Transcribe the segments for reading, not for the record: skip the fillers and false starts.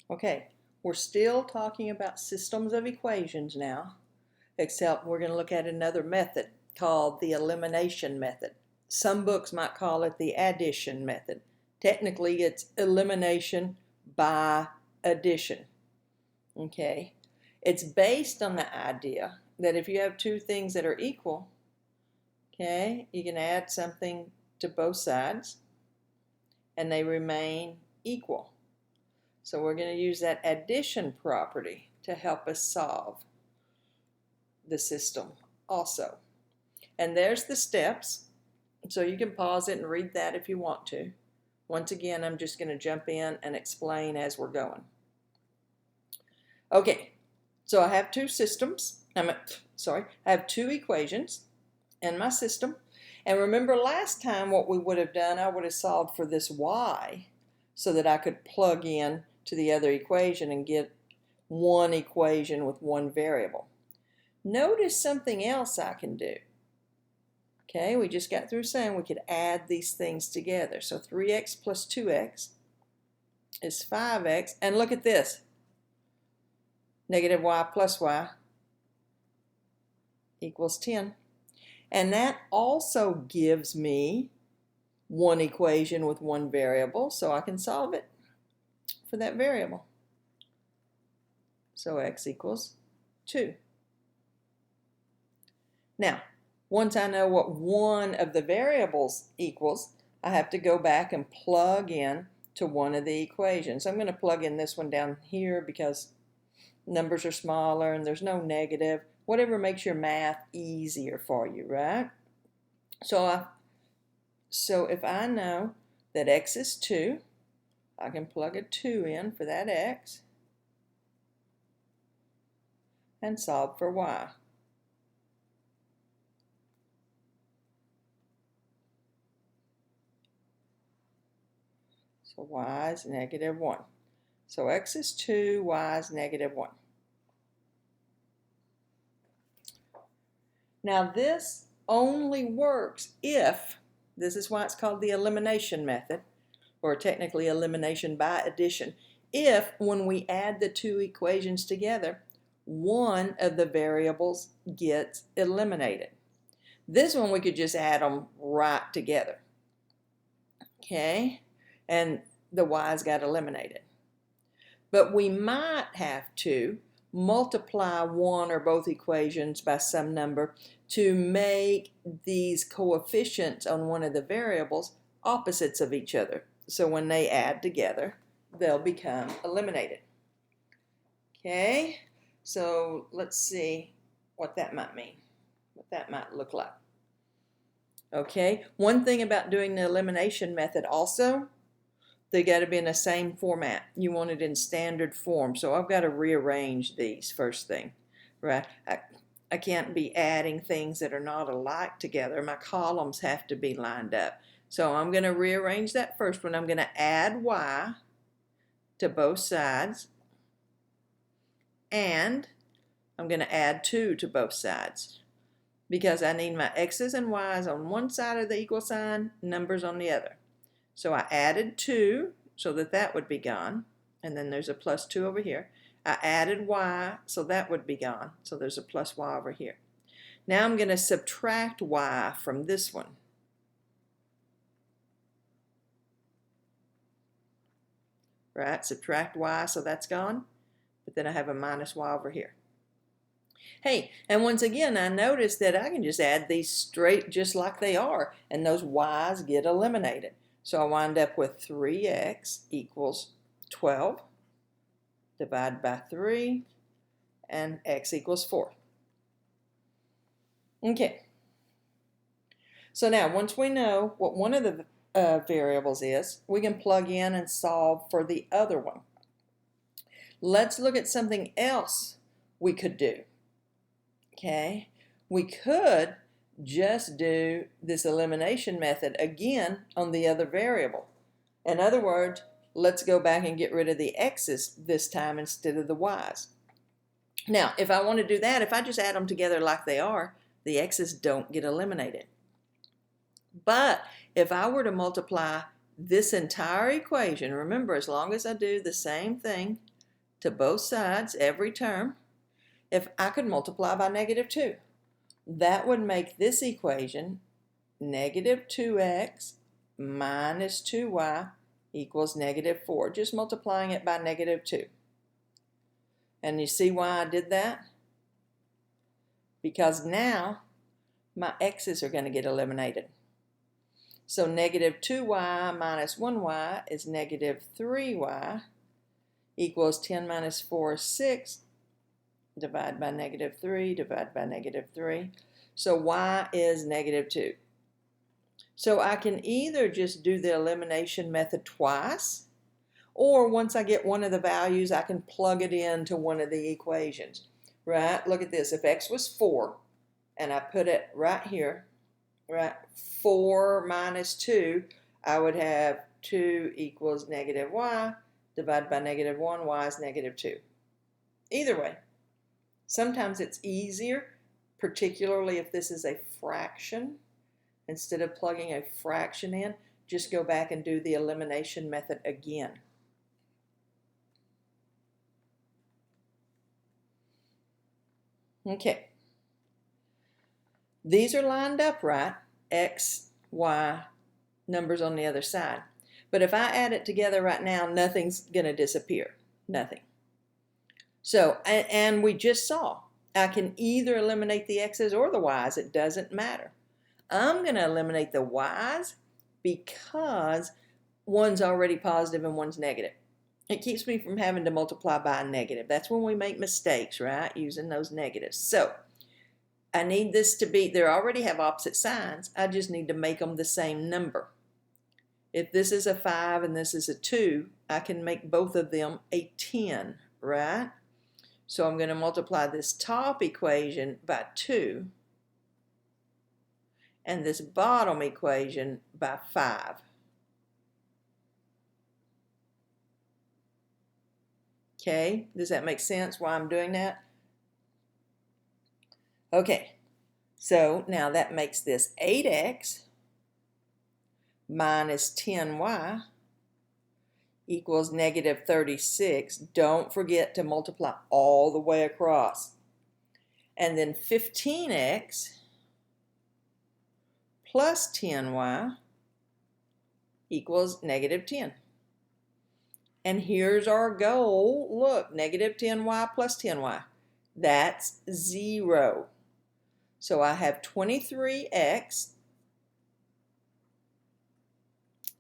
Okay, we're still talking about systems of equations now, except we're going to look at another method called the elimination method. Some books might call it the addition method. Technically, it's elimination by addition. Okay, it's based on the idea that if you have two things that are equal, okay, you can add something to both sides and they remain equal. So we're going to use that addition property to help us solve the system also. And there's the steps. So you can pause it and read that if you want to. Once again, I'm just going to jump in and explain as we're going. Okay, so I have two systems. I have two equations in my system. And remember last time what we would have done, I would have solved for this y so that I could plug in to the other equation and get one equation with one variable. Notice something else I can do. Okay, we just got through saying we could add these things together. So 3x plus 2x is 5x. And look at this. Negative y plus y equals 10. And that also gives me one equation with one variable, so I can solve it for that variable. So x equals 2. Now, once I know what one of the variables equals, I have to go back and plug in to one of the equations. I'm going to plug in this one down here because numbers are smaller and there's no negative. Whatever makes your math easier for you, right? So if I know that x is 2, I can plug a 2 in for that x and solve for y. So y is negative 1. So x is 2, y is negative 1. Now this only works if, this is why it's called the elimination method, or technically elimination by addition, if when we add the two equations together, one of the variables gets eliminated. This one we could just add them right together. Okay, and the y's got eliminated. But we might have to multiply one or both equations by some number to make these coefficients on one of the variables opposites of each other. So when they add together, they'll become eliminated. Okay, so let's see what that might mean, what that might look like. Okay, one thing about doing the elimination method also, they got to be in the same format. You want it in standard form. So I've got to rearrange these first thing, right? I can't be adding things that are not alike together. My columns have to be lined up. So I'm going to rearrange that first one. I'm going to add y to both sides. And I'm going to add 2 to both sides, because I need my x's and y's on one side of the equal sign, numbers on the other. So I added 2 so that that would be gone, and then there's a plus 2 over here. I added y so that would be gone, so there's a plus y over here. Now I'm going to subtract y from this one. Right, subtract y, so that's gone, but then I have a minus y over here. Hey, and once again, I notice that I can just add these straight just like they are, and those y's get eliminated. So I wind up with 3x equals 12, divide by 3, and x equals 4. Okay. So now, once we know what one of the variables is, we can plug in and solve for the other one. Let's look at something else we could do. Okay, we could just do this elimination method again on the other variable. In other words, let's go back and get rid of the x's this time instead of the y's. Now, if I want to do that, if I just add them together like they are, the x's don't get eliminated. But if I were to multiply this entire equation, remember, as long as I do the same thing to both sides, every term, if I could multiply by -2. That would make this equation -2x minus 2y equals -4, just multiplying it by -2. And you see why I did that? Because now my x's are going to get eliminated. So -2y minus 1y is -3y equals 10 minus 4 is 6. Divide by -3, divide by -3. So y is -2. So I can either just do the elimination method twice, or once I get one of the values, I can plug it into one of the equations, right? Look at this. If x was 4, and I put it right here, right, 4 minus 2, I would have 2 equals -y, divided by -1, y is -2. Either way, sometimes it's easier, particularly if this is a fraction. Instead of plugging a fraction in, just go back and do the elimination method again. Okay. These are lined up right, x, y, numbers on the other side. But if I add it together right now, nothing's going to disappear. Nothing. So, and we just saw, I can either eliminate the x's or the y's. It doesn't matter. I'm going to eliminate the y's because one's already positive and one's negative. It keeps me from having to multiply by a negative. That's when we make mistakes, right? Using those negatives. So I need this to be, they already have opposite signs. I just need to make them the same number. If this is a 5 and this is a 2, I can make both of them a 10, right? So I'm going to multiply this top equation by 2 and this bottom equation by 5. Okay, does that make sense why I'm doing that? Okay, so now that makes this 8x minus 10y equals -36. Don't forget to multiply all the way across. And then 15x plus 10y equals -10. And here's our goal. Look, -10y plus 10y. That's 0. So I have 23x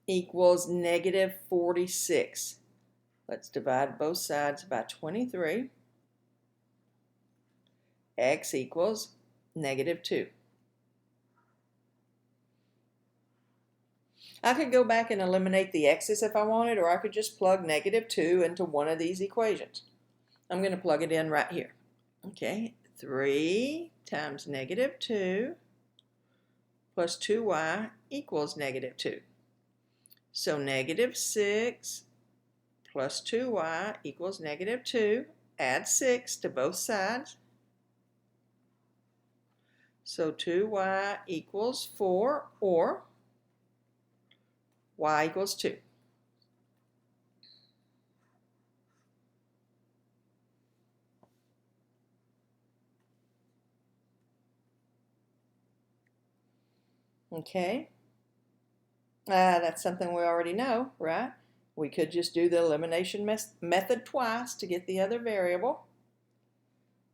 equals -46. Let's divide both sides by 23. X equals -2. I could go back and eliminate the x's if I wanted, or I could just plug -2 into one of these equations. I'm going to plug it in right here. Okay, 3 times -2 plus 2y equals -2. So -6 plus 2y equals -2. Add 6 to both sides. So 2y equals 4, or y equals 2. Okay. That's something we already know, right? We could just do the elimination method twice to get the other variable.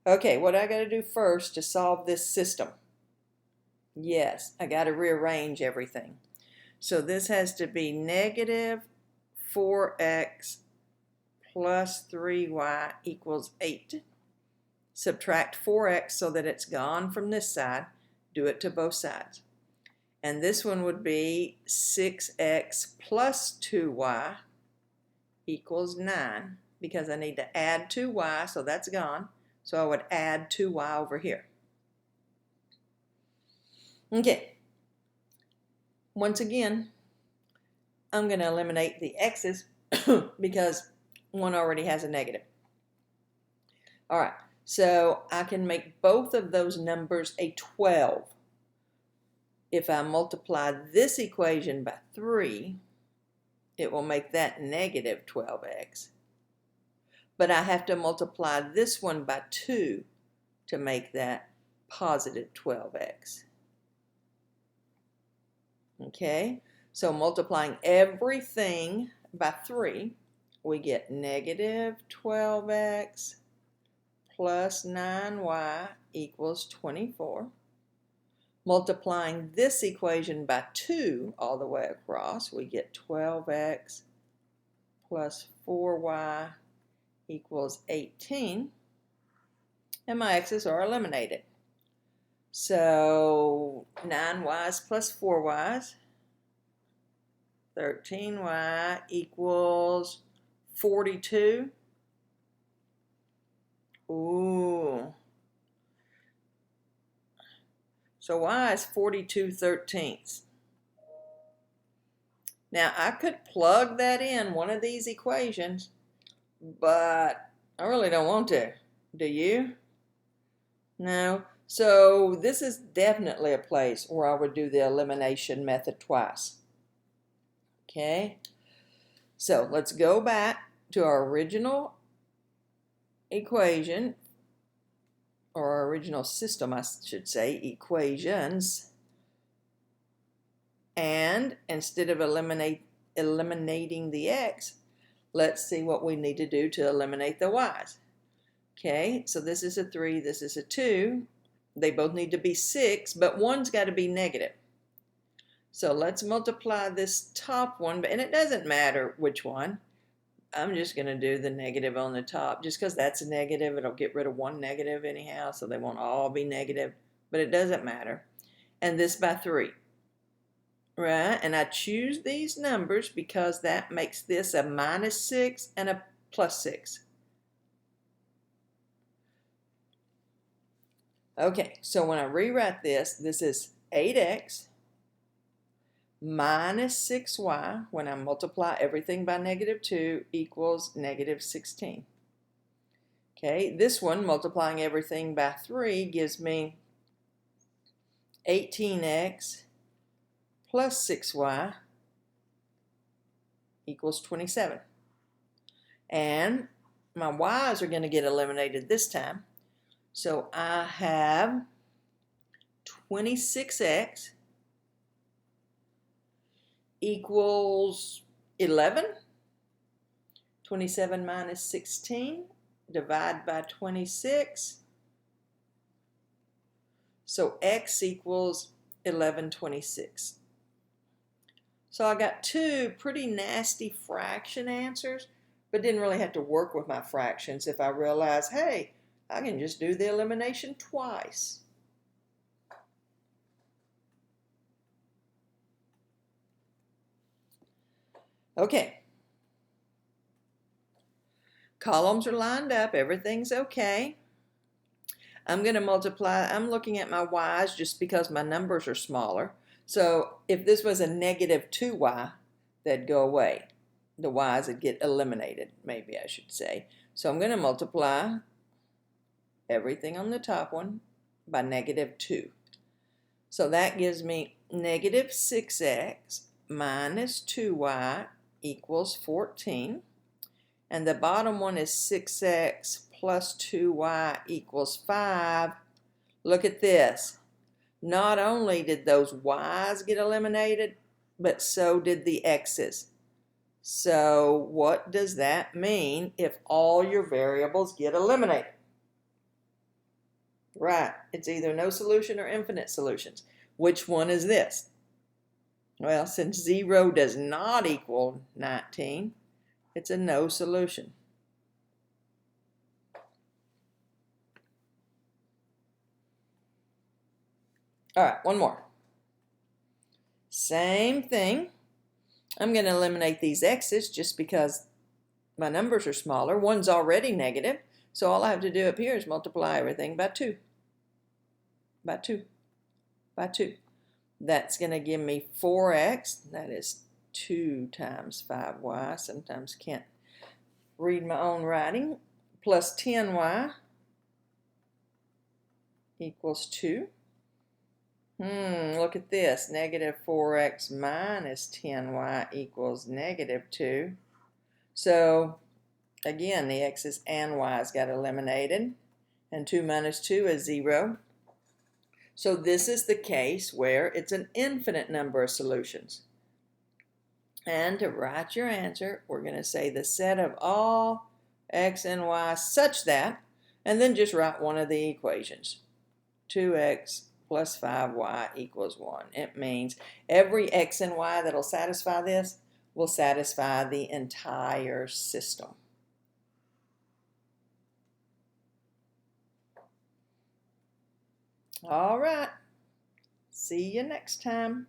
Okay, what I got to do first to solve this system? Yes, I got to rearrange everything. So this has to be -4x plus 3y equals 8. Subtract 4x so that it's gone from this side. Do it to both sides. And this one would be 6x plus 2y equals 9, because I need to add 2y, so that's gone. So I would add 2y over here. Okay. Once again, I'm going to eliminate the x's because one already has a negative. All right, so I can make both of those numbers a 12. If I multiply this equation by 3, it will make that -12x. but I have to multiply this one by 2 to make that positive 12x. Okay, so multiplying everything by 3, we get negative 12x plus 9y equals 24. Multiplying this equation by 2 all the way across, we get 12x plus 4y equals 18. And my x's are eliminated. So 9y's plus 4y's, 13y equals 42. Ooh. So y is 42/13. Now I could plug that in one of these equations, but I really don't want to. Do you? No. So this is definitely a place where I would do the elimination method twice. Okay. So let's go back to our original equation, or our original system, I should say, equations. And instead of eliminating the x, let's see what we need to do to eliminate the y's. Okay, so this is a 3, this is a 2. They both need to be 6, but one's got to be negative. So let's multiply this top one, and it doesn't matter which one. I'm just going to do the negative on the top. Just because that's a negative, it'll get rid of one negative anyhow, so they won't all be negative, but it doesn't matter. And this by 3. Right, and I choose these numbers because that makes this a -6 and a +6. Okay, so when I rewrite this, this is 8x minus 6y, when I multiply everything by -2, equals -16. Okay, this one, multiplying everything by 3, gives me 18x plus 6y equals 27. And my y's are going to get eliminated this time. So I have 26x equals 11. 27 minus 16, divide by 26. So x equals 11/26. So I got two pretty nasty fraction answers, but didn't really have to work with my fractions if I realized, hey, I can just do the elimination twice. Okay. Columns are lined up, everything's okay. I'm going to multiply, I'm looking at my y's just because my numbers are smaller. So if this was a -2y, that'd go away. The y's would get eliminated, maybe I should say. So I'm going to multiply everything on the top one by -2. So that gives me -6x minus 2y equals 14. And the bottom one is 6x plus 2y equals 5. Look at this. Not only did those y's get eliminated, but so did the x's. So what does that mean if all your variables get eliminated? Right, it's either no solution or infinite solutions. Which one is this? Well, since 0 does not equal 19, it's a no solution. All right, one more. Same thing. I'm going to eliminate these x's just because my numbers are smaller. One's already negative, so all I have to do up here is multiply everything by 2. By 2. By 2. That's going to give me 4x. That is 2 times 5y. Sometimes can't read my own writing. Plus 10y equals 2. Look at this. -4x minus 10y equals -2. So Again, the x's and y's got eliminated, and 2 minus 2 is 0. So this is the case where it's an infinite number of solutions. And to write your answer, we're going to say the set of all x and y such that, and then just write one of the equations. 2x plus 5y equals 1. It means every x and y that'll satisfy this will satisfy the entire system. All right. See you next time.